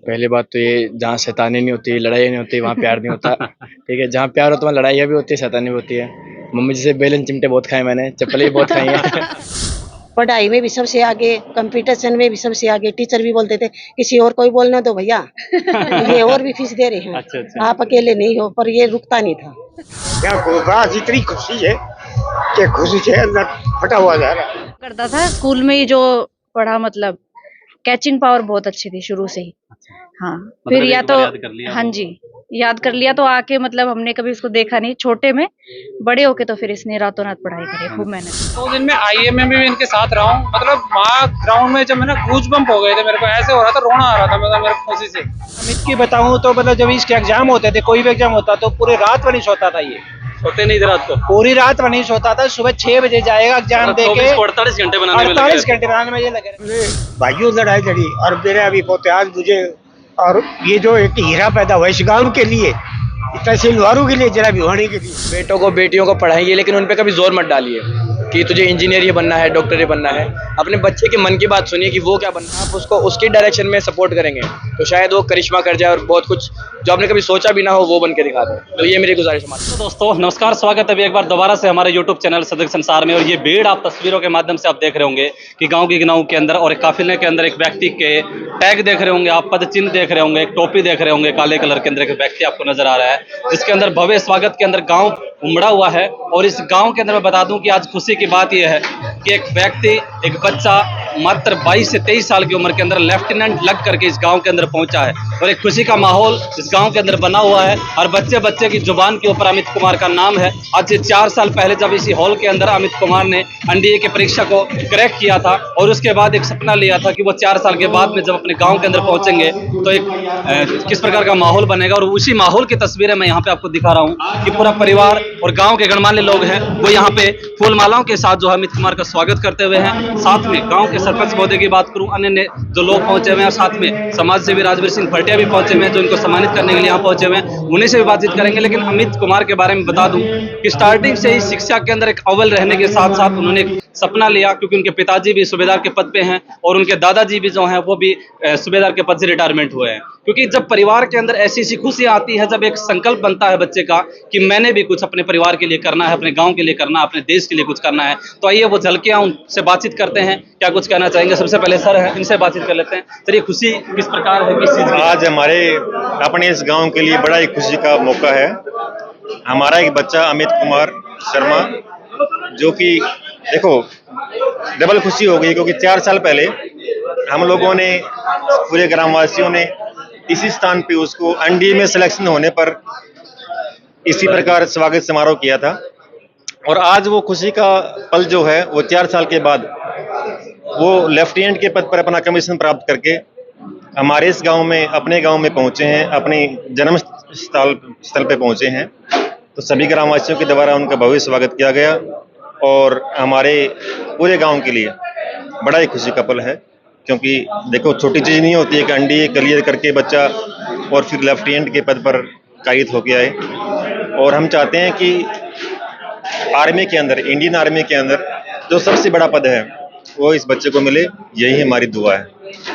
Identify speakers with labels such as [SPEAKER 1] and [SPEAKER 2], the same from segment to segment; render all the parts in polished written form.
[SPEAKER 1] पहली बात तो ये जहाँ शैतानी नहीं होती, लड़ाई नहीं होती, वहाँ प्यार नहीं होता। ठीक है, जहाँ प्यार होता है वहाँ लड़ाइयाँ भी होती है, शैतानी भी होती है। मम्मी जी से बेलन चिमटे बहुत खाए मैंने, चप्पलें भी बहुत खाई हैं।
[SPEAKER 2] पढ़ाई में भी सबसे आगे, कंपटीशन में भी सबसे आगे। टीचर भी बोलते थे किसी और कोई बोलने दो भैया, ये और भी फीस दे रहे हैं।
[SPEAKER 3] अच्छा।
[SPEAKER 2] आप अकेले नहीं हो, पर ये रुकता नहीं था।
[SPEAKER 4] आज इतनी खुशी है कि खुशी से अंदर फटा हुआ जा रहा है।
[SPEAKER 5] करता था स्कूल में ही जो पढ़ा, मतलब कैचिंग पावर बहुत अच्छी थी शुरू से ही। हाँ, फिर या तो हाँ जी याद कर लिया तो आके, मतलब हमने कभी उसको देखा नहीं छोटे में, बड़े होके तो फिर इसने रातों रात पढ़ाई करी, खूब मेहनत।
[SPEAKER 3] तो दिन में आईएम में भी इनके साथ रहा हूँ। मतलब वहाँ ग्राउंड में जब मैं ना गूज बम्प हो गए थे, मेरे को ऐसे हो रहा था, रोना आ रहा था मतलब मेरे खुशी से।
[SPEAKER 6] अमित की बताऊं तो मतलब जब इसके एग्जाम होते थे, कोई भी एग्जाम होता तो पूरी रात भर नहीं सोता था। ये
[SPEAKER 3] सोते नहीं थे रात को,
[SPEAKER 6] पूरी रात भर नहीं सोता था। सुबह 6 बजे जाएगा एग्जाम दे के,
[SPEAKER 3] 48 घंटे बनाने में
[SPEAKER 6] 48 घंटे बनाने में ये लगे रहे।
[SPEAKER 4] भाइयों लड़ाई लड़ी और मेरे अभी पोते आज मुझे, और ये जो एक हीरा पैदा हुआ इस गाँव के लिए, तहसील वालों के लिए, जिला भिवानी के लिए।
[SPEAKER 1] बेटों को बेटियों को पढ़ाएंगे, लेकिन उन पे कभी जोर मत डालिए कि तुझे इंजीनियर ही बनना है, डॉक्टर ही बनना है। अपने बच्चे के मन की बात सुनिए कि वो क्या बनना है, आप उसको उसकी डायरेक्शन में सपोर्ट करेंगे तो शायद वो करिश्मा कर जाए और बहुत कुछ जो आपने कभी सोचा भी ना हो वो बन के दिखा दे। तो ये मेरी गुजारिश है।
[SPEAKER 3] तो दोस्तों नमस्कार, स्वागत है अभी एक बार दोबारा से हमारे YouTube चैनल सदक संसार में। और ये भीड़ आप तस्वीरों के माध्यम से आप देख रहे होंगे कि गांव की गिनाऊ के अंदर और एक काफिले के अंदर एक व्यक्ति के टैग देख रहे होंगे, आप पद चिन्ह देख रहे होंगे, एक टोपी देख रहे होंगे, काले कलर के अंदर एक व्यक्ति आपको नजर आ रहा है, जिसके अंदर भव्य स्वागत के अंदर गाँव उमड़ा हुआ है। और इस गांव के अंदर मैं बता दूं कि आज खुशी की बात यह है कि एक व्यक्ति, एक बच्चा मात्र 22 से 23 साल की उम्र के अंदर लेफ्टिनेंट लग करके इस गांव के अंदर पहुंचा है। और एक खुशी का माहौल इस गांव के अंदर बना हुआ है और बच्चे बच्चे की जुबान के ऊपर अमित कुमार का नाम है। आज से 4 साल पहले जब इसी हॉल के अंदर अमित कुमार ने एनडीए की परीक्षा को क्रैक किया था और उसके बाद एक सपना लिया था कि वो 4 साल के बाद में जब अपने गाँव के अंदर पहुंचेंगे तो एक किस प्रकार का माहौल बनेगा। और उसी माहौल की तस्वीरें मैं यहाँ पे आपको दिखा रहा हूँ कि पूरा परिवार और गाँव के गणमान्य लोग हैं वो यहाँ पे फूल मालाओं के साथ जो है अमित कुमार का स्वागत करते हुए हैं। साथ में गांव के सरपंच महोदय की बात करूं, अन्य जो लोग पहुंचे हुए हैं, साथ में समाज सेवी राजवीर सिंह भटिया भी पहुंचे हुए हैं जो इनको सम्मानित करने के लिए यहाँ पहुंचे हुए हैं, उन्हीं से भी बातचीत करेंगे। लेकिन अमित कुमार के बारे में बता दूं कि स्टार्टिंग से ही शिक्षा के अंदर एक अव्वल रहने के साथ साथ उन्होंने एक सपना लिया, क्योंकि उनके पिताजी भी सूबेदार के पद पे हैं और उनके दादाजी भी जो हैं वो भी सूबेदार के पद से रिटायरमेंट हुए हैं। क्योंकि जब परिवार के अंदर ऐसी ऐसी खुशियां आती है, जब एक संकल्प बनता है बच्चे का कि मैंने भी कुछ अपने परिवार के लिए करना है, अपने गांव के लिए करना है, अपने देश के लिए कुछ करना है, तो आइए वो झलकियां उनसे बातचीत करते हैं, क्या कुछ कहना चाहेंगे। सबसे पहले सर है, इनसे बातचीत कर लेते हैं। सर, ये खुशी किस प्रकार है, किस चीज की?
[SPEAKER 7] आज हमारे अपने इस गांव के लिए बड़ा ही खुशी का मौका है। हमारा एक बच्चा अमित कुमार शर्मा, जो कि देखो डबल खुशी हो गई क्योंकि 4 साल पहले हम लोगों ने, पूरे ग्रामवासियों ने इसी स्थान पे उसको एनडीए में सिलेक्शन होने पर इसी प्रकार स्वागत समारोह किया था। और आज वो खुशी का पल जो है वो 4 साल के बाद वो लेफ्टिनेंट के पद पर अपना कमीशन प्राप्त करके हमारे इस गांव में, अपने गांव में पहुंचे हैं, अपने जन्म स्थल पे पहुंचे हैं। तो सभी ग्रामवासियों के द्वारा उनका भव्य स्वागत किया गया और हमारे पूरे गांव के लिए बड़ा ही खुशी का पल है। क्योंकि देखो छोटी चीज़ नहीं होती है कि एनडीए क्लियर करके बच्चा और फिर लेफ्टिनेंट के पद पर कायद होके आए। और हम चाहते हैं कि आर्मी के अंदर, इंडियन आर्मी के अंदर जो सबसे बड़ा पद है वो इस बच्चे को मिले, यही हमारी दुआ है।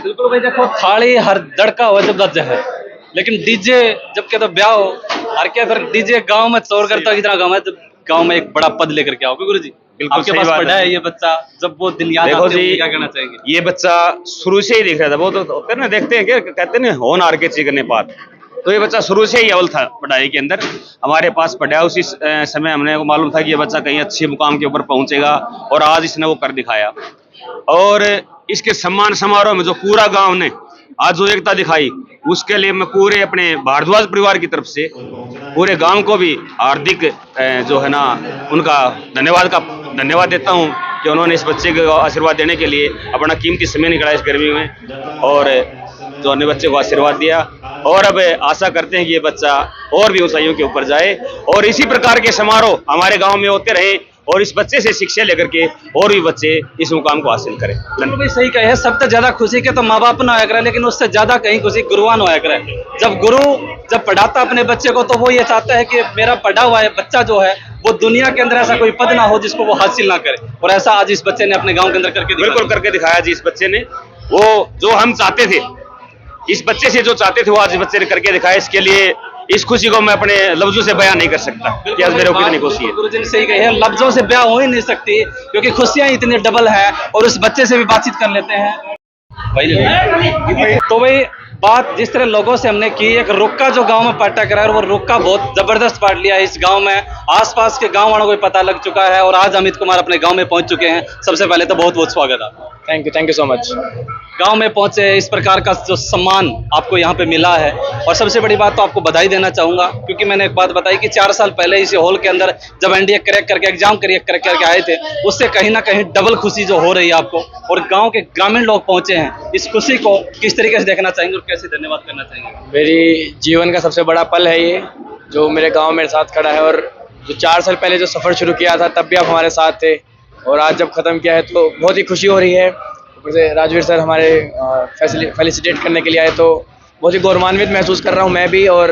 [SPEAKER 3] बिल्कुल भाई, देखो थाली हर दड़का हो जब गज है, लेकिन डीजे जब कहते ब्याह हो हर क्या, फिर डीजे गाँव में चोर करता है कितना गाँव है, जब गाँव में एक बड़ा पद लेकर के आओ। गुरु जी आपके पास पढ़ा है ये बच्चा, जब वो दिन याद आते हैं क्या कहना चाहेंगे?
[SPEAKER 8] ये बच्चा शुरू से ही दिख रहा था, वो तो होते हैं ना, देखते हैं क्या कहते हैं होन हार के चीकने पात, तो ये बच्चा शुरू से ही अव्वल था पढ़ाई के अंदर, हमारे पास पढ़ा। उसी समय हमने को मालूम था कि ये बच्चा कहीं अच्छे मुकाम के ऊपर पहुंचेगा और आज इसने वो कर दिखाया। और इसके सम्मान समारोह में जो पूरा गांव ने आज जो एकता दिखाई, उसके लिए मैं पूरे अपने भारद्वाज परिवार की तरफ से पूरे गांव को भी हार्दिक जो है ना उनका धन्यवाद देता हूं कि उन्होंने इस बच्चे को आशीर्वाद देने के लिए अपना कीमती समय निकाला इस गर्मी में और जो अन्य बच्चे को आशीर्वाद दिया। और अब आशा करते हैं कि ये बच्चा और भी ऊंचाइयों के ऊपर जाए और इसी प्रकार के समारोह हमारे गांव में होते रहे और इस बच्चे से शिक्षा लेकर के और भी बच्चे इस मुकाम को हासिल करें।
[SPEAKER 3] भाई सही कहे है, सबसे ज्यादा खुशी के तो माँ बाप ना होया करे, लेकिन उससे ज्यादा कहीं खुशी गुरुआन होया करे। जब गुरु जब पढ़ाता अपने बच्चे को तो वो ये चाहता है कि मेरा पढ़ा हुआ है बच्चा जो है वो दुनिया के अंदर ऐसा कोई पद ना हो जिसको वो हासिल ना करे, और ऐसा आज इस बच्चे ने अपने गाँव के अंदर करके
[SPEAKER 8] बिल्कुल करके दिखाया जी। इस बच्चे ने वो जो हम चाहते थे इस बच्चे से जो चाहते थे वो आज इस बच्चे ने करके दिखाया। इसके लिए इस खुशी को मैं अपने लफ्जों से बयान नहीं कर सकता कि आज मेरे को कितनी खुशी है।
[SPEAKER 3] गुरुजी ने सही कही है, लफ्जों से बयां हो ही नहीं सकती, क्योंकि खुशियां इतनी डबल है। और उस बच्चे से भी बातचीत कर लेते हैं भाई। तो भाई बात जिस तरह लोगों से हमने की, एक रुक्का जो गांव में पट्टा करा है, और वो रुक्का बहुत जबरदस्त पाट लिया है इस गांव में। आसपास के गांव वालों को पता लग चुका है और आज अमित कुमार अपने गांव में पहुंच चुके हैं। सबसे पहले तो बहुत बहुत स्वागत है आपका।
[SPEAKER 1] Thank you so much.
[SPEAKER 3] गांव में पहुंचे, इस प्रकार का जो सम्मान आपको यहाँ पे मिला है, और सबसे बड़ी बात तो आपको बधाई देना चाहूंगा, क्योंकि मैंने एक बात बताई कि 4 साल पहले इस हॉल के अंदर जब एनडीए क्रैक करके एग्जाम क्रैक करके आए थे, उससे कहीं ना कहीं डबल खुशी जो हो रही है आपको, और गांव के ग्रामीण लोग पहुंचे हैं, इस खुशी को किस तरीके से देखना चाहेंगे और कैसे धन्यवाद करना चाहेंगे?
[SPEAKER 1] मेरी जीवन का सबसे बड़ा पल है ये, जो मेरे गाँव मेरे साथ खड़ा है। और जो 4 साल पहले जो सफ़र शुरू किया था तब भी आप हमारे साथ थे, और आज जब ख़त्म किया है तो बहुत ही खुशी हो रही है। ऊपर से राजवीर सर हमारे फेलिसिटेट करने के लिए आए, तो बहुत ही गौरवान्वित महसूस कर रहा हूँ मैं भी। और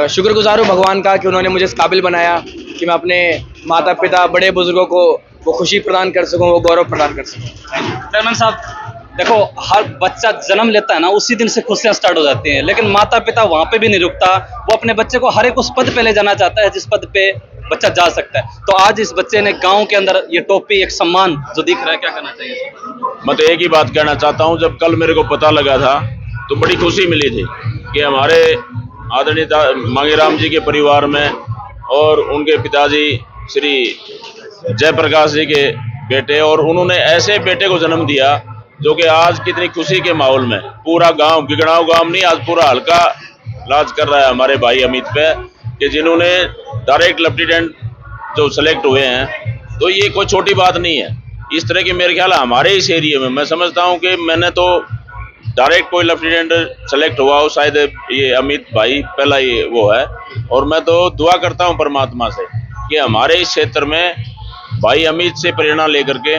[SPEAKER 1] शुक्रगुजार हूँ भगवान का कि उन्होंने मुझे इस काबिल बनाया कि मैं अपने माता पिता बड़े बुजुर्गों को वो खुशी प्रदान कर सकूँ, वो गौरव प्रदान कर सकूँ।
[SPEAKER 3] चेयरमैन साहब, देखो हर बच्चा जन्म लेता है ना, उसी दिन से खुशियां स्टार्ट हो जाती हैं, लेकिन माता पिता वहां पे भी नहीं रुकता। वो अपने बच्चे को हर एक उस पद पे ले जाना चाहता है जिस पद पे बच्चा जा सकता है। तो आज इस बच्चे ने गांव के अंदर ये टोपी, एक सम्मान जो दिख रहा है, क्या करना चाहिए?
[SPEAKER 9] मैं तो एक ही बात कहना चाहता हूं, जब कल मेरे को पता लगा था तो बड़ी खुशी मिली थी कि हमारे आदरणीय मांगेराम जी के परिवार में और उनके पिताजी श्री जयप्रकाश जी के बेटे, और उन्होंने ऐसे बेटे को जन्म दिया जो कि आज कितनी खुशी के माहौल में पूरा गांव, गिगड़ाव गांव नहीं, आज पूरा हल्का राज कर रहा है हमारे भाई अमित पे, कि जिन्होंने डायरेक्ट लेफ्टिनेंट जो सेलेक्ट हुए हैं। तो ये कोई छोटी बात नहीं है। इस तरह की मेरे ख्याल हमारे इस एरिया में मैं समझता हूँ कि मैंने तो डायरेक्ट कोई लेफ्टिनेंट सेलेक्ट हुआ हो, शायद ये अमित भाई पहला ये वो है। और मैं तो दुआ करता हूँ परमात्मा से कि हमारे इस क्षेत्र में भाई अमित से प्रेरणा लेकर के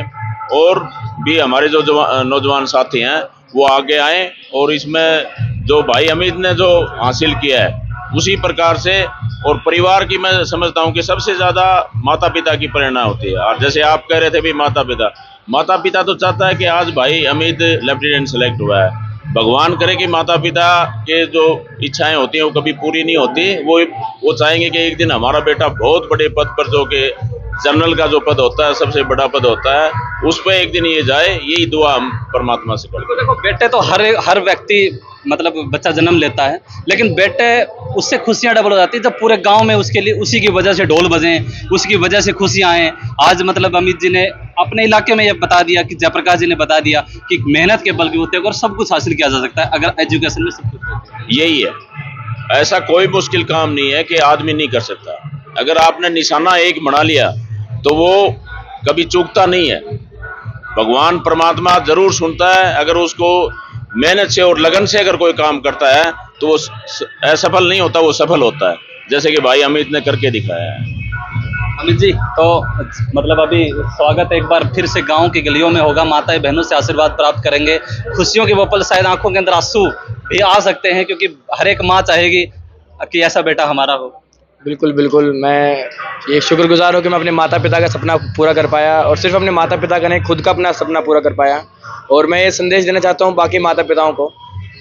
[SPEAKER 9] और भी हमारे जो नौजवान साथी हैं वो आगे आएँ, और इसमें जो भाई अमित ने जो हासिल किया है उसी प्रकार से, और परिवार की मैं समझता हूँ कि सबसे ज़्यादा माता पिता की प्रेरणा होती है। और जैसे आप कह रहे थे भी माता पिता तो चाहता है कि आज भाई अमित लेफ्टिनेंट सेलेक्ट हुआ है। भगवान करे कि माता पिता के जो इच्छाएं होती हैं वो कभी पूरी नहीं होती। वो चाहेंगे कि एक दिन हमारा बेटा बहुत बड़े पद पर, जो कि जनरल का जो पद होता है सबसे बड़ा पद होता है, उस पर एक दिन ये जाए, यही दुआ हम परमात्मा से करते हैं।
[SPEAKER 3] देखो बेटे तो हर व्यक्ति मतलब बच्चा जन्म लेता है, लेकिन बेटे उससे खुशियां डबल हो जाती है जब पूरे गांव में उसके लिए, उसी की वजह से ढोल बजें, उसकी वजह से खुशियां आएँ। आज मतलब अमित जी ने अपने इलाके में ये बता दिया कि जयप्रकाश जी ने बता दिया कि मेहनत के बलबूते पर सब कुछ हासिल किया जा सकता है अगर एजुकेशन में सब कुछ।
[SPEAKER 9] यही है, ऐसा कोई मुश्किल काम नहीं है कि आदमी नहीं कर सकता। अगर आपने निशाना एक बना लिया तो वो कभी चूकता नहीं है। भगवान परमात्मा जरूर सुनता है, अगर उसको मेहनत से और लगन से अगर कोई काम करता है तो वो असफल नहीं होता, वो सफल होता है, जैसे कि भाई अमित ने करके दिखाया है।
[SPEAKER 3] अमित जी, तो मतलब अभी स्वागत एक बार फिर से गांव की गलियों में होगा, माताएं बहनों से आशीर्वाद प्राप्त करेंगे, खुशियों के वो पल, शायद आंखों के अंदर आंसू भी आ सकते हैं, क्योंकि हर एक माँ चाहेगी कि ऐसा बेटा हमारा हो।
[SPEAKER 1] बिल्कुल बिल्कुल, मैं ये शुक्रगुजार हूँ कि मैं अपने माता पिता का सपना पूरा कर पाया, और सिर्फ अपने माता पिता का नहीं, खुद का अपना सपना पूरा कर पाया। और मैं ये संदेश देना चाहता हूँ बाकी माता पिताओं को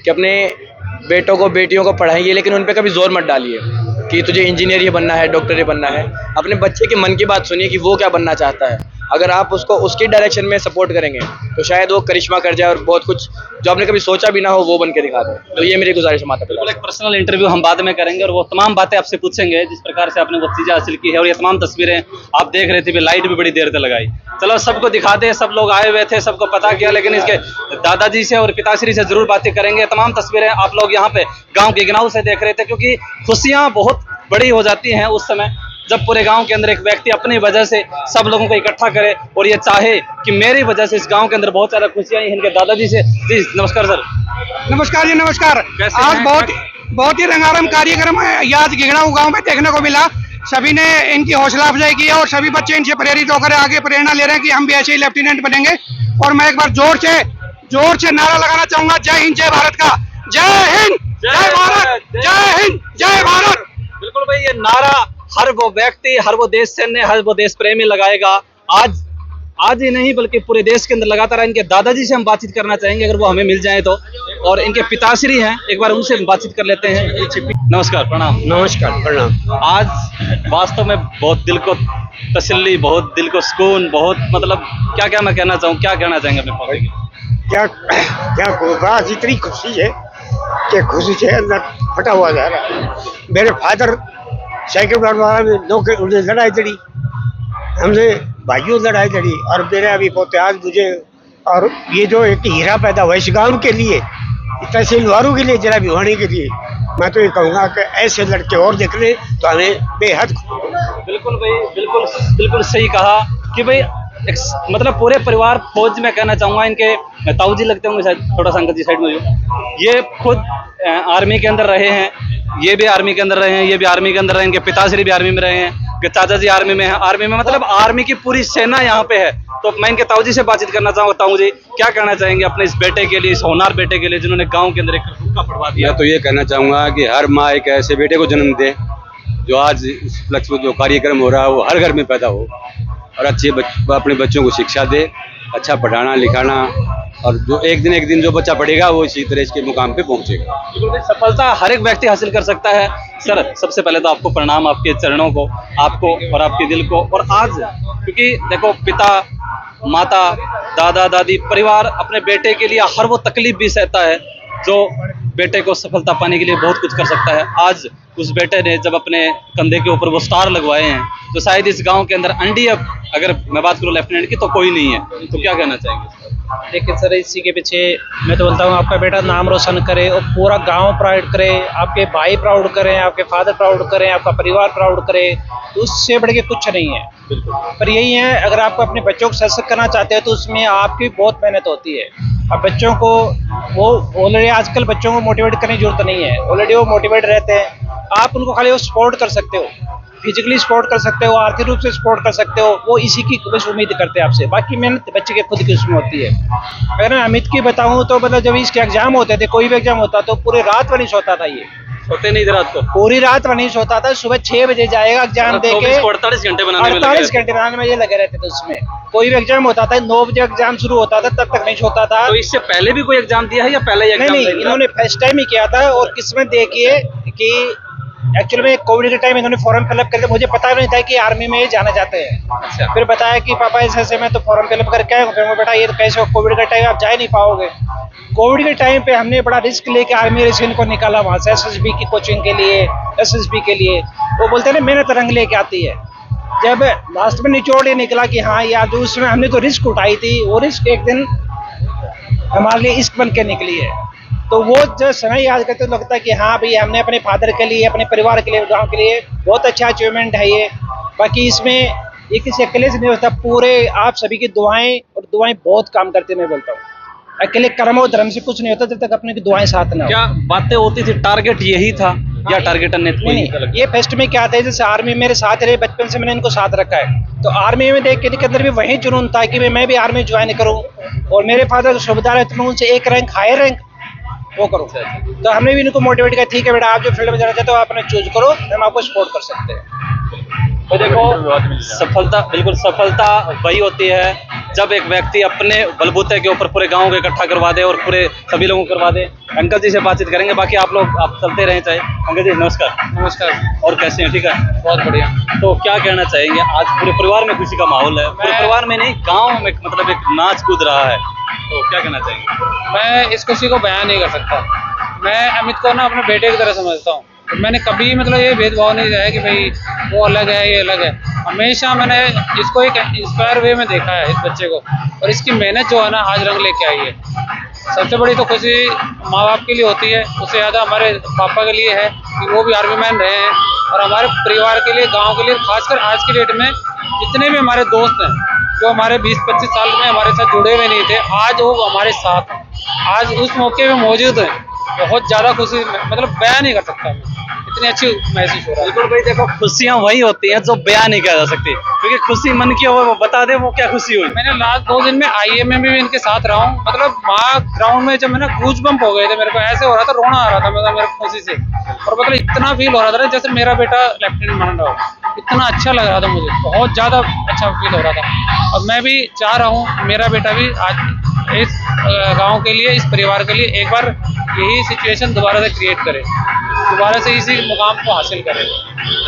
[SPEAKER 1] कि अपने बेटों को बेटियों को पढ़ाइए, लेकिन उन पे कभी जोर मत डालिए कि तुझे इंजीनियर ये बनना है, डॉक्टर ये बनना है। अपने बच्चे के मन की बात सुनिए कि वो क्या बनना चाहता है। अगर आप उसको उसकी डायरेक्शन में सपोर्ट करेंगे तो शायद वो करिश्मा कर जाए और बहुत कुछ जो आपने कभी सोचा भी ना हो वो बन के दिखा दे। तो ये मेरी गुजारिश है माता पिता।
[SPEAKER 3] एक पर्सनल इंटरव्यू हम बाद में करेंगे और वो तमाम बातें आपसे पूछेंगे जिस प्रकार से आपने वो चीज़ें हासिल की है। और ये तमाम तस्वीरें आप देख रहे थे, भी लाइट भी बड़ी देर तक लगाई। चलो सबको दिखा दे, सब लोग आए हुए थे, सबको पता किया, लेकिन इसके दादाजी से और पिताश्री से जरूर बातें करेंगे। तमाम तस्वीरें आप लोग यहाँ पे गाँव के गिनाव से देख रहे थे, क्योंकि खुशियाँ बहुत बड़ी हो जाती हैं उस समय जब पूरे गांव के अंदर एक व्यक्ति अपनी वजह से सब लोगों को इकट्ठा करे और ये चाहे कि मेरी वजह से इस गांव के अंदर बहुत सारा खुशियां हैं। इनके दादाजी से जी नमस्कार सर।
[SPEAKER 6] नमस्कार जी, नमस्कार। आज बहुत ही रंगारंग कार्यक्रम आज गिगड़ाऊ गांव में देखने को मिला। सभी ने इनकी हौसला अफजाई की और सभी बच्चे इनसे प्रेरित होकर आगे प्रेरणा ले रहे हैं कि हम भी ऐसे ही लेफ्टिनेंट बनेंगे। और मैं एक बार जोर से नारा लगाना चाहूंगा, जय हिंद जय भारत का। जय हिंद जय भारत, जय हिंद जय भारत।
[SPEAKER 3] बिल्कुल भाई, ये नारा हर वो व्यक्ति, हर वो देश सैन्य, हर वो देश प्रेमी लगाएगा। आज ही नहीं बल्कि पूरे देश के अंदर लगातार इनके दादाजी से हम बातचीत करना चाहेंगे अगर वो हमें मिल जाए तो, और इनके पिताश्री हैं, एक बार उनसे बातचीत कर लेते हैं। नमस्कार, प्रणाम।
[SPEAKER 4] नमस्कार, प्रणाम।
[SPEAKER 3] आज वास्तव में बहुत दिल को तसल्ली, बहुत दिल को सुकून, बहुत मतलब क्या मैं कहना चाहूँ, क्या कहना चाहेंगे अपने पापा की?
[SPEAKER 4] क्या क्या बस इतनी खुशी है कि खुशी से अंदर फटा हुआ जा रहा है। मेरे फादर साइकिल वाला में नौकरी, उन्हें लड़ाई लड़ी, हमने भाइयों लड़ाई लड़ी, और मेरे अभी पोते आज मुझे, और ये जो एक हीरा पैदा हुआ इस गाँव के लिए, तहसील वारू के लिए, जिला भिवानी के लिए, मैं तो ये कहूँगा कि ऐसे लड़के और देख ले तो हमें बेहद।
[SPEAKER 3] बिल्कुल भाई, बिल्कुल सही कहा कि भाई मतलब पूरे परिवार फौज में कहना चाहूँगा। इनके ताऊ जी लगते होंगे शायद, थोड़ा सा अंकल जी साइड में जो, ये खुद आर्मी के अंदर रहे हैं, ये भी आर्मी के अंदर रहे हैं, ये भी आर्मी के अंदर रहे हैं, इनके पिताश्री भी आर्मी में रहे हैं, चाचा जी आर्मी में है, आर्मी में मतलब आर्मी की पूरी सेना यहाँ पे है। तो मैं इनके ताऊ जी से बातचीत करना चाहूँगा। ताऊ जी क्या कहना चाहेंगे अपने इस बेटे के लिए, इस होनहार बेटे के लिए जिन्होंने गाँव के अंदर एक रुका पढ़वा दिया?
[SPEAKER 10] मैं तो ये कहना चाहूँगा कि हर माँ एक ऐसे बेटे को जन्म दे जो आज इस उपलक्ष्य में जो कार्यक्रम हो रहा है वो हर घर में पैदा हो, और अच्छे अपने बच्चों को शिक्षा दे, अच्छा पढ़ाना लिखाना, और जो एक दिन जो बच्चा पढ़ेगा वो इसी तरह इसके मुकाम पे पहुंचेगा।
[SPEAKER 3] सफलता हर एक व्यक्ति हासिल कर सकता है। सर, सबसे पहले तो आपको प्रणाम, आपके चरणों को, आपको और आपके दिल को। और आज क्योंकि देखो, पिता, माता, दादा, दादी, परिवार अपने बेटे के लिए हर वो तकलीफ भी सहता है जो बेटे को सफलता पाने के लिए बहुत कुछ कर सकता है। आज उस बेटे ने जब अपने कंधे के ऊपर वो स्टार लगवाए हैं, तो शायद इस गांव के अंदर अंडी, अब अगर मैं बात करूं लेफ्टिनेंट की, तो कोई नहीं है। तो क्या कहना चाहेंगे?
[SPEAKER 11] देखिए सर, इसी के पीछे मैं तो बोलता हूँ आपका बेटा नाम रोशन करे और पूरा गांव प्राउड करे, आपके भाई प्राउड करें, आपके फादर प्राउड करें, आपका परिवार प्राउड करे, तो उससे बढ़ के कुछ नहीं है। पर यही है, अगर आप अपने बच्चों को सशक्त करना चाहते हो तो उसमें आपकी बहुत मेहनत होती है। अब बच्चों को वो ऑलरेडी, आजकल बच्चों को मोटिवेट करने की जरूरत नहीं है, ऑलरेडी वो मोटिवेट रहते हैं। आप उनको खाली वो सपोर्ट कर सकते हो, फिजिकली सपोर्ट कर सकते हो, आर्थिक रूप से सपोर्ट कर सकते हो, वो इसी की बस उम्मीद करते हैं आपसे। बाकी मेहनत बच्चे के खुद की उसमें होती है। अगर मैं अमित की बताऊं तो मतलब जब इसके एग्जाम होते थे, कोई भी एग्जाम होता तो पूरी रात नहीं सोता था, ये
[SPEAKER 3] सोते नहीं थे रात को,
[SPEAKER 11] पूरी रात नहीं सोता था। सुबह 6 बजे जाएगा एग्जाम दे के,
[SPEAKER 3] 48 घंटे बनाने
[SPEAKER 11] में ये लगे रहते थे उसमें। कोई भी एग्जाम होता था, 9 बजे एग्जाम शुरू होता था, तब तक नहीं सोता था।
[SPEAKER 3] तो इससे पहले भी कोई एग्जाम दिया है या पहले एग्जाम?
[SPEAKER 11] नहीं, इन्होंने फर्स्ट टाइम ही किया था। और किस्मत देखिए कि एक्चुअली में कोविड के टाइम इन्होंने फॉर्म फिलअप कर दिया, मुझे पता नहीं था कि आर्मी में जाना चाहते हैं।
[SPEAKER 3] अच्छा।
[SPEAKER 11] फिर बताया कि पापा ऐसे मैं तो फॉर्म फिलअप करके आया हूँ। फिर मैं बेटा ये तो कैसे, कोविड का टाइम आप जा ही नहीं पाओगे। कोविड के टाइम पे हमने बड़ा रिस्क लेके आर्मी रेसिन को निकाला वहाँ से, SSB की कोचिंग के लिए, SSB के लिए। वो बोलते हैं ना, मेहनत रंग लेके आती है। जब लास्ट में निचोड़ ये निकला कि हाँ यार, जो उसमें हमने तो रिस्क उठाई थी, वो रिस्क एक दिन हमारे लिए इश्क बन के निकली है। तो वो जो समय याद करते तो लगता है कि हाँ भाई, हमने अपने फादर के लिए, अपने परिवार के लिए, गांव के लिए बहुत अच्छा अचीवमेंट है ये। बाकी इसमें ये किसी अकेले से नहीं होता, पूरे आप सभी की दुआएं, और दुआएं बहुत काम करती है। मैं बोलता हूँ अकेले कर्म और धर्म से कुछ नहीं होता जब तक अपने की दुआएं साथ ना हो।
[SPEAKER 3] क्या बातें होती थी, टारगेट यही था या टारगेट अन्य?
[SPEAKER 11] नहीं, ये फेस्ट में क्या था, जैसे आर्मी मेरे साथ रहे, बचपन से मैंने इनको साथ रखा है, तो आर्मी में देख के अंदर भी वही जुनून था कि मैं भी आर्मी ज्वाइन करूँ। और मेरे फादर सुबेदार है, तो मैं उनसे एक रैंक हायर रैंक वो करूँ। तो हमने भी इनको मोटिवेट किया, ठीक है बेटा, आप जो फील्ड में जाना चाहते हो आप अपने चूज करो, हम आपको सपोर्ट कर सकते हैं।
[SPEAKER 3] तो देखो, सफलता, बिल्कुल सफलता वही होती है जब एक व्यक्ति अपने बलबूते के ऊपर पूरे गांव को इकट्ठा करवा दे और पूरे सभी लोगों को करवा दे। अंकल जी से बातचीत करेंगे, बाकी आप लोग आप चलते रहें चाहे। अंकल जी नमस्कार।
[SPEAKER 11] नमस्कार।
[SPEAKER 3] और कैसे हैं? ठीक है,
[SPEAKER 11] बहुत बढ़िया।
[SPEAKER 3] तो क्या कहना चाहेंगे? आज पूरे परिवार में खुशी का माहौल है, पूरे परिवार में नहीं, गाँव में मतलब एक नाच कूद रहा है, तो क्या कहना चाहेंगे?
[SPEAKER 11] मैं इस खुशी को बयान नहीं कर सकता। मैं अमित को ना अपने बेटे की तरह समझता हूँ। मैंने कभी मतलब ये भेदभाव नहीं किया है कि भाई वो अलग है, ये अलग है। हमेशा मैंने इसको एक इंस्पायर वे में देखा है, इस बच्चे को, और इसकी मेहनत जो है ना आज रंग लेके आई है। सबसे बड़ी तो खुशी माँ बाप के लिए होती है, उससे ज़्यादा हमारे पापा के लिए है कि वो भी आर्मी मैन रहे हैं, और हमारे परिवार के लिए, गाँव के लिए, खासकर आज की डेट में जितने भी हमारे दोस्त हैं जो हमारे 20-25 साल में हमारे साथ जुड़े हुए नहीं थे, आज वो हमारे साथ हैं, आज उस मौके में मौजूद हैं। बहुत ज़्यादा खुशी, मतलब बयान नहीं कर सकता मैं, इतनी अच्छी महसूस हो रहा है।
[SPEAKER 3] बिल्कुल भाई, देखो खुशियाँ वही होती हैं जो बयान नहीं किया जा सकती, क्योंकि खुशी मन की हो, वो बता दे वो क्या खुशी हुई।
[SPEAKER 11] मैंने लास्ट 2 दिन में IAM में भी इनके साथ रहा हूँ। मतलब वहाँ ग्राउंड में जब मैंने गूज बम्प हो गए थे, मेरे को ऐसे हो रहा था, रोना आ रहा था मेरे खुशी से, और मतलब इतना फील हो रहा था जैसे मेरा बेटा लेफ्टिनेंट बन रहा हो।
[SPEAKER 12] इतना अच्छा लग रहा था मुझे, बहुत ज़्यादा अच्छा फील हो रहा था। और मैं भी चाह रहा हूँ मेरा बेटा भी आज इस गांव के लिए, इस परिवार के लिए एक बार यही सिचुएशन दोबारा से क्रिएट करे, दोबारा से इसी मुकाम को हासिल करे।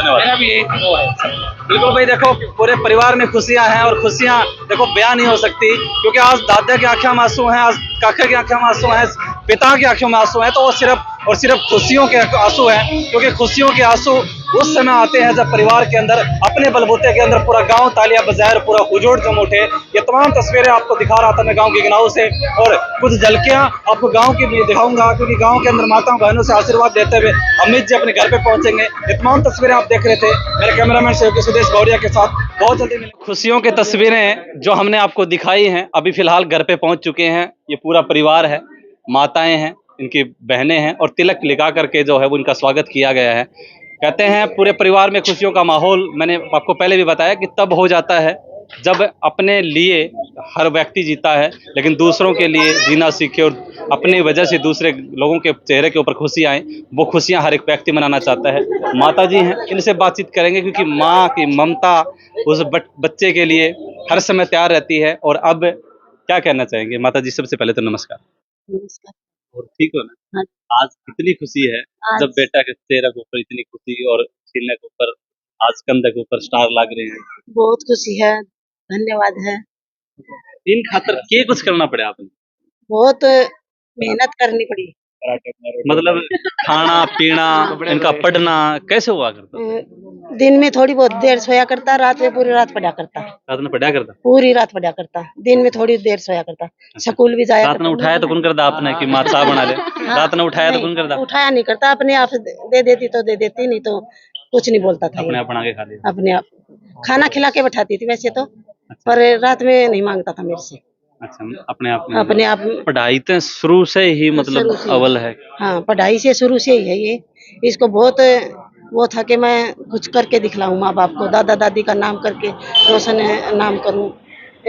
[SPEAKER 12] मेरा भी यही वो है।
[SPEAKER 3] बिल्कुल भाई, देखो पूरे परिवार में खुशियां हैं और खुशियां देखो बयान नहीं हो सकती, क्योंकि आज दादा की आंखों में आंसू हैं, आज काका की आंखों में आंसू हैं, पिता की आंखों में आंसू हैं, तो वो सिर्फ और सिर्फ खुशियों के आंसू हैं। क्योंकि खुशियों के आंसू उस समय आते हैं जब परिवार के अंदर अपने बलबूते के अंदर पूरा गांव तालियां बजाए और पूरा हुजूम जम उठे। ये तमाम तस्वीरें आपको दिखा रहा था मैं गांव की गिनाओं से, और कुछ झलकियां आपको गांव की भी दिखाऊंगा, क्योंकि गांव के अंदर माताओं बहनों से आशीर्वाद देते हुए अमित जी अपने घर पे पहुंचेंगे। ये तमाम तस्वीरें आप देख रहे थे मेरे कैमरामैन सहयोगी सुदेश गौड़िया के साथ। बहुत जल्दी मिलेंगे। खुशियों की तस्वीरें जो हमने आपको दिखाई हैं, अभी फिलहाल घर पे पहुंच चुके हैं। ये पूरा परिवार है, माताएं हैं, इनकी बहनें हैं, और तिलक लगा करके जो है वो इनका स्वागत किया गया है। कहते हैं पूरे परिवार में खुशियों का माहौल, मैंने आपको पहले भी बताया कि तब हो जाता है जब अपने लिए हर व्यक्ति जीता है, लेकिन दूसरों के लिए जीना सीखे और अपनी वजह से दूसरे लोगों के चेहरे के ऊपर खुशी आए, वो खुशियां हर एक व्यक्ति मनाना चाहता है। माता जी हैं, इनसे बातचीत करेंगे, क्योंकि माँ की ममता उस बच्चे के लिए हर समय तैयार रहती है। और अब क्या कहना चाहेंगे माता जी? सबसे पहले तो नमस्कार।
[SPEAKER 2] नमस्कार।
[SPEAKER 3] और ठीक हो ना?
[SPEAKER 2] हाँ।
[SPEAKER 3] आज कितनी खुशी है
[SPEAKER 2] आज
[SPEAKER 3] जब बेटा के चेहरे के ऊपर इतनी खुशी, और सीने के ऊपर आज कंधे के ऊपर स्टार लग रहे हैं।
[SPEAKER 2] बहुत खुशी है, धन्यवाद है।
[SPEAKER 3] इन खातर के कुछ करना पड़े आपने?
[SPEAKER 2] बहुत मेहनत करनी पड़ी।
[SPEAKER 3] मतलब खाना पीना, इनका पढ़ना कैसे हुआ करता?
[SPEAKER 2] दिन में थोड़ी बहुत देर सोया करता, रात में पूरी रात पढ़ा करता।
[SPEAKER 3] रात में पढ़ा करता?
[SPEAKER 2] पूरी रात पढ़ा करता, दिन में थोड़ी देर सोया करता। स्कूल भी जाया
[SPEAKER 3] रात ने उठाया तो कौन करता आपने कि माँ चाय बना ले? रात ने उठाया तो कौन करता?
[SPEAKER 2] उठाया नहीं करता, अपने आप दे देती तो दे देती, नहीं तो कुछ नहीं बोलता था।
[SPEAKER 3] अपने आप बना के खा लिया?
[SPEAKER 2] अपने आप खाना खिला के बैठाती थी वैसे तो, पर रात में नहीं मांगता था मेरे से।
[SPEAKER 3] अच्छा, अपने आप में?
[SPEAKER 2] अपने आप।
[SPEAKER 3] पढ़ाई तो शुरू से ही मतलब
[SPEAKER 2] शुरू से।
[SPEAKER 3] अव्वल है?
[SPEAKER 2] हाँ, पढ़ाई से शुरू से ही है ये। इसको बहुत वो था कि मैं कुछ करके दिखलाऊं माँ बाप को, दादा दादी का नाम करके रोशन नाम करूं,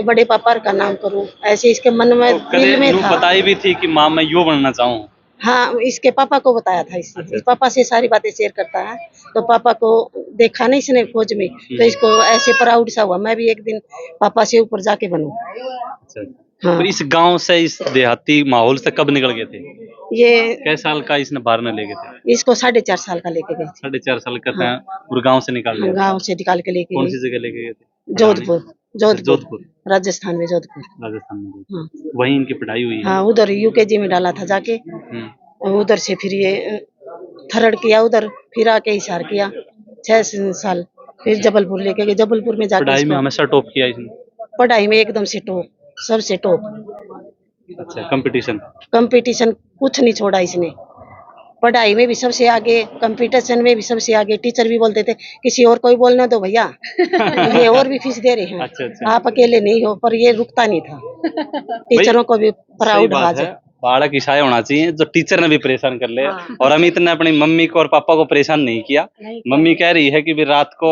[SPEAKER 2] बड़े पापा का नाम करूं, ऐसे इसके मन में दिल में था।
[SPEAKER 3] बताई भी थी कि माँ मैं यूँ बनना चाहूँ?
[SPEAKER 2] हाँ, इसके पापा को बताया था इसने। इस पापा से सारी बातें शेयर करता है, तो पापा को देखा नहीं इसने फौज में, तो इसको ऐसे प्राउड सा हुआ मैं भी एक दिन पापा से ऊपर जाके बनूं। हाँ।
[SPEAKER 3] तो इस गांव से, इस देहाती माहौल से कब निकल गए थे?
[SPEAKER 2] ये
[SPEAKER 3] कै साल का इसने बाहर में ले गए थे?
[SPEAKER 2] इसको 4.5 साल का लेके गए थे।
[SPEAKER 3] 4.5 साल कहते हैं पूरे गांव से निकाल लिया?
[SPEAKER 2] गाँव से निकाल के लेके
[SPEAKER 3] कौन
[SPEAKER 2] गए।
[SPEAKER 3] सी जगह लेके गए थे?
[SPEAKER 2] जोधपुर, राजस्थान में जोधपुर।
[SPEAKER 3] राजस्थान में?
[SPEAKER 2] हाँ।
[SPEAKER 3] वहीं इनकी पढ़ाई हुई है?
[SPEAKER 2] हाँ, उधर यूकेजी में डाला था जाके, उधर से फिर ये थर्ड किया, उधर फिर आके हिसार किया 6 साल, फिर जबलपुर लेके गए। जबलपुर में जाके
[SPEAKER 3] पढ़ाई में हमेशा टॉप किया इसने?
[SPEAKER 2] पढ़ाई में एकदम से टॉप, सबसे टॉप।
[SPEAKER 3] अच्छा, कंपटीशन
[SPEAKER 2] कुछ नहीं छोड़ा इसने। पढ़ाई में भी सबसे आगे, कंपटीशन में भी सबसे आगे। टीचर भी बोलते थे किसी और कोई बोलना दो भैया, ये और भी फीस दे रहे हैं।
[SPEAKER 3] अच्छा।
[SPEAKER 2] आप अकेले नहीं हो, पर ये रुकता नहीं था। टीचरों को भी प्राउड आज।
[SPEAKER 3] बालक ईसाई होना चाहिए जो टीचर ने भी परेशान कर ले। और अमित ने अपनी मम्मी को और पापा को परेशान नहीं किया। मम्मी कह रही है कि भी रात को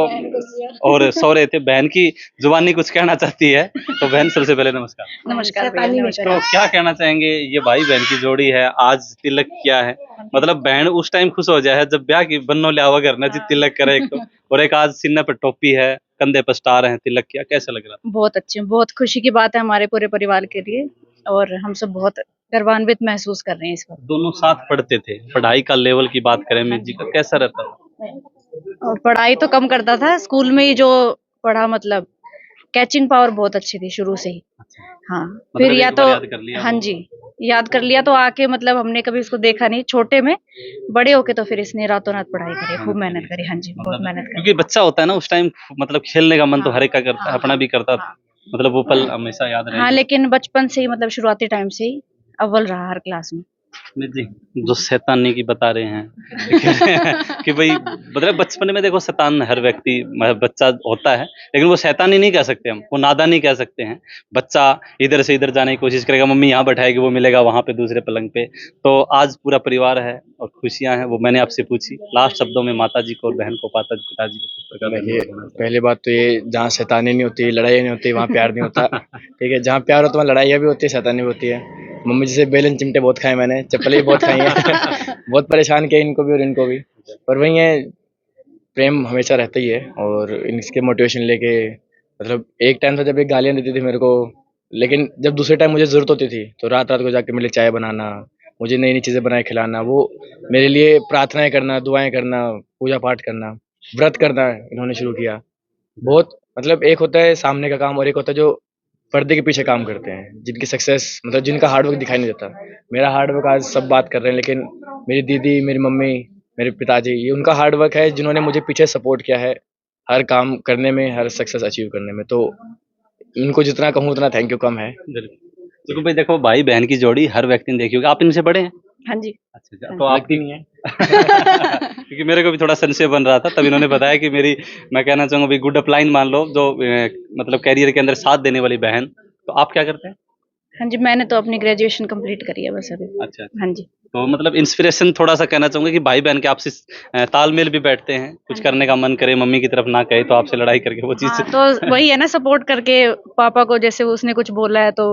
[SPEAKER 3] और सो रहे थे। बहन की जुबानी कुछ कहना चाहती है, तो बहन सबसे पहले नमस्कार।
[SPEAKER 5] नमस्कार।
[SPEAKER 3] तो क्या कहना चाहेंगे? ये भाई बहन की जोड़ी है, आज तिलक किया है, मतलब बहन उस टाइम खुश हो जाए जब ब्याह की बन्नो लिया करना जी तिलक करे एक तो, और एक आज सीने पे टोपी है, कंधे पर स्टार है, तिलक किया, कैसा लग रहा?
[SPEAKER 5] बहुत अच्छे, बहुत खुशी की बात है हमारे पूरे परिवार के लिए, और हम सब बहुत गर्वान्वित महसूस कर रहे हैं इस वक्त।
[SPEAKER 3] दोनों साथ पढ़ते थे, पढ़ाई का लेवल की बात करें अमित जी का कैसा रहता था?
[SPEAKER 5] और पढ़ाई तो कम करता था, स्कूल में ही जो पढ़ा, मतलब कैचिंग पावर बहुत अच्छी थी शुरू से ही। हाँ, फिर या तो हाँ जी याद कर लिया, तो आके मतलब हमने कभी उसको देखा नहीं छोटे में, बड़े होके तो फिर इसने रातों रात पढ़ाई करी, खूब मेहनत करी। हाँ जी, बहुत मेहनत करी।
[SPEAKER 3] क्योंकि बच्चा होता है ना उस टाइम, मतलब खेलने का मन तो हर एक का करता है, अपना भी करता था, मतलब वो पल हमेशा याद रहे।
[SPEAKER 5] हाँ, लेकिन बचपन से ही, मतलब शुरुआती टाइम से ही अव्वल रहा हर क्लास में।
[SPEAKER 3] जी, जो शैतानी की बता रहे हैं कि भाई मतलब बचपन में देखो शैतान हर व्यक्ति बच्चा होता है, लेकिन वो शैतानी नहीं कह सकते हम, वो नादानी कह सकते हैं। बच्चा इधर से इधर जाने की कोशिश करेगा, मम्मी यहाँ बैठाएगी, वो मिलेगा वहाँ पे दूसरे पलंग पे। तो आज पूरा परिवार है और खुशियाँ हैं, वो मैंने आपसे पूछी। लास्ट शब्दों में माता जी को और बहन को, पिताजी को।
[SPEAKER 1] पहली बात तो ये, जहाँ शैतानी नहीं होती, लड़ाई नहीं होती, वहाँ प्यार नहीं होता। ठीक है, जहाँ प्यार होता है वहाँ लड़ाइयाँ भी होती है, शैतानी भी होती है। मम्मी जी से बेलन चिमटे बहुत खाए मैंने, चप्पलें भी बहुत खाई हैं। बहुत परेशान किया इनको भी और इनको भी, पर वही है, प्रेम हमेशा रहता ही है, और इसके मोटिवेशन लेके मतलब एक टाइम था जब ये गालियाँ देती थी मेरे को, लेकिन जब दूसरे टाइम मुझे ज़रूरत होती थी तो रात रात को जाके मेरे लिए चाय बनाना, मुझे नई नई चीज़ें बना के खिलाना, वो मेरे लिए प्रार्थनाएं करना, दुआएं करना, पूजा पाठ करना, व्रत करना इन्होंने शुरू किया। बहुत मतलब एक होता है सामने का काम और एक होता है जो पर्दे के पीछे काम करते हैं, जिनकी सक्सेस मतलब जिनका हार्डवर्क दिखाई नहीं देता। मेरा हार्डवर्क आज सब बात कर रहे हैं, लेकिन मेरी दीदी, मेरी मम्मी, मेरे पिताजी, ये उनका हार्डवर्क है जिन्होंने मुझे पीछे सपोर्ट किया है हर काम करने में, हर सक्सेस अचीव करने में। तो इनको जितना कहूँ उतना थैंक यू कम है।
[SPEAKER 3] देखो भाई, देखो भाई बहन की जोड़ी हर व्यक्ति ने देखी होगी। आप इनसे बड़े हैं?
[SPEAKER 5] हाँ जी।
[SPEAKER 3] अच्छा, तो आप
[SPEAKER 1] लगती नहीं है।
[SPEAKER 3] क्योंकि मेरे को भी थोड़ा संशय बन रहा था, तब इन्होंने बताया कि मेरी, मैं कहना चाहूंगा भाई गुड अपलाइन मान लो, जो मतलब कैरियर के अंदर साथ देने वाली बहन। तो आप क्या करते हैं?
[SPEAKER 5] हाँ जी, मैंने तो अपनी ग्रेजुएशन कंप्लीट करी है बस अभी।
[SPEAKER 3] अच्छा,
[SPEAKER 5] हाँ जी।
[SPEAKER 3] तो मतलब इंस्पिरेशन थोड़ा सा कहना चाहूंगा कि भाई बहन के आपसे तालमेल भी बैठते हैं, कुछ करने का मन करे, मम्मी की तरफ ना कहे तो आपसे लड़ाई करके वो चीज
[SPEAKER 5] हाँ, तो वही है ना, सपोर्ट करके पापा को, जैसे उसने कुछ बोला है तो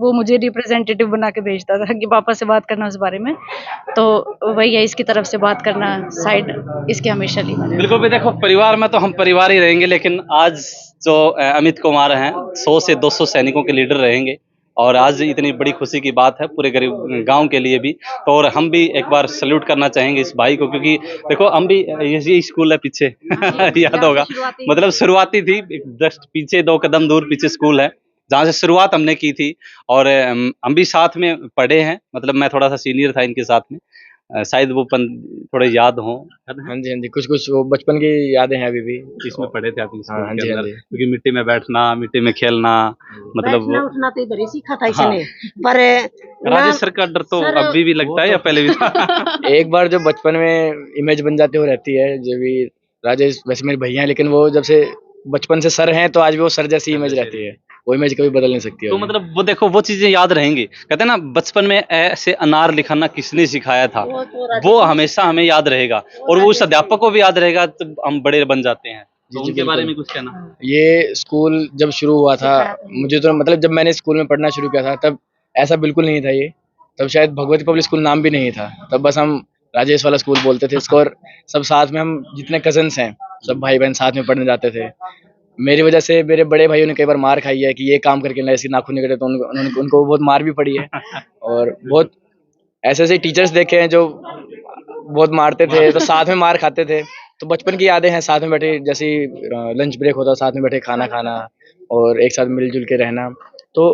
[SPEAKER 5] वो मुझे रिप्रेजेंटेटिव बना के भेजता था कि पापा से बात करना उस बारे में, तो वही है, इसकी तरफ से बात करना साइड इसके हमेशा ली मैंने।
[SPEAKER 3] बिल्कुल भी। देखो परिवार में तो हम परिवार ही रहेंगे, लेकिन आज जो अमित कुमार हैं 100 से 200 सैनिकों के लीडर रहेंगे, और आज इतनी बड़ी खुशी की बात है पूरे गरीब गांव के लिए भी। तो और हम भी एक बार सल्यूट करना चाहेंगे इस भाई को, क्योंकि देखो हम भी, ये स्कूल है पीछे याद होगा, मतलब शुरुआती थी, जस्ट पीछे 2 कदम दूर पीछे स्कूल है जहाँ से शुरुआत हमने की थी, और हम भी साथ में पढ़े हैं। मतलब मैं थोड़ा सा सीनियर था इनके साथ में, शायद वो पन थोड़े याद हों।
[SPEAKER 1] हाँ जी, हाँ जी, कुछ कुछ वो बचपन की यादें हैं अभी भी।
[SPEAKER 3] इसमें पढ़े थे आप स्कूल
[SPEAKER 1] हाँ
[SPEAKER 3] के
[SPEAKER 1] जी, हाँ
[SPEAKER 3] अंदर,
[SPEAKER 1] जी।
[SPEAKER 3] क्योंकि मिट्टी में बैठना, मिट्टी में खेलना, मतलब
[SPEAKER 2] बैठना उठना तो इधर ही सीखा था
[SPEAKER 3] हाँ।
[SPEAKER 2] इसने, पर
[SPEAKER 3] राजेश सर का डर तो
[SPEAKER 2] सर,
[SPEAKER 3] अभी भी लगता है या पहले भी था?
[SPEAKER 1] एक बार जो बचपन में इमेज बन जाती है वो रहती है, जो भी राजेश वैसे मेरे भैया हैं, लेकिन वो जब से बचपन से सर हैं तो आज भी वो सर जैसी इमेज रहती है, वो इमेज कभी बदल नहीं सकती है।
[SPEAKER 3] तो मतलब वो देखो, वो चीजें याद रहेंगी। कहते हैं ना, बचपन में ऐसे अनार लिखाना किसने सिखाया था, वो हमेशा हमें याद रहेगा, और वो उस अध्यापक को भी याद रहेगा, तो हम बड़े बन जाते हैं। तो उनके बारे में कुछ कहना?
[SPEAKER 1] ये स्कूल जब शुरू हुआ था, मुझे तो मतलब जब मैंने स्कूल में पढ़ना शुरू किया था तब ऐसा बिल्कुल नहीं था ये, तब शायद भगवती पब्लिक स्कूल नाम भी नहीं था, तब बस हम राजेश वाला स्कूल बोलते थे इसको, और सब साथ में, हम जितने कजन्स हैं सब भाई बहन साथ में पढ़ने जाते थे। मेरी वजह से मेरे बड़े भाइयों ने कई बार मार खाई है कि ये काम करके ना इसकी नाखून नहीं कटे, तो उनको बहुत मार भी पड़ी है, और बहुत ऐसे ऐसे टीचर्स देखे हैं जो बहुत मारते थे तो साथ में मार खाते थे। तो बचपन की यादें हैं, साथ में बैठे, जैसे लंच ब्रेक होता साथ में बैठे खाना खाना और एक साथ मिलजुल के रहना। तो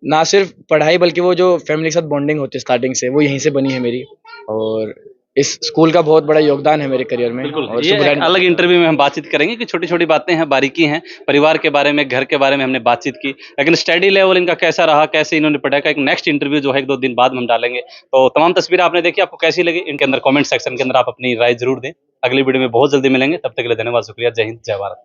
[SPEAKER 1] ना सिर्फ पढ़ाई बल्कि वो जो फैमिली के साथ बॉन्डिंग होती है स्टार्टिंग से, वो यहीं से बनी है मेरी, और इस स्कूल का बहुत बड़ा योगदान है मेरे करियर में। और
[SPEAKER 3] ये एक अलग इंटरव्यू में हम बातचीत करेंगे कि छोटी छोटी बातें हैं, बारीकी हैं, परिवार के बारे में, घर के बारे में हमने बातचीत की, लेकिन स्टडी लेवल इनका कैसा रहा, कैसे इन्होंने पढ़ा का, एक नेक्स्ट इंटरव्यू जो है 1-2 दिन बाद हम डालेंगे। तो तमाम तस्वीरें आपने देखी, आपको कैसी लगी इनके अंदर कमेंट सेक्शन के अंदर आप अपनी राय जरूर दें। अगली वीडियो में बहुत जल्दी मिलेंगे, तब तक के लिए धन्यवाद, शुक्रिया, जय हिंद, जय भारत।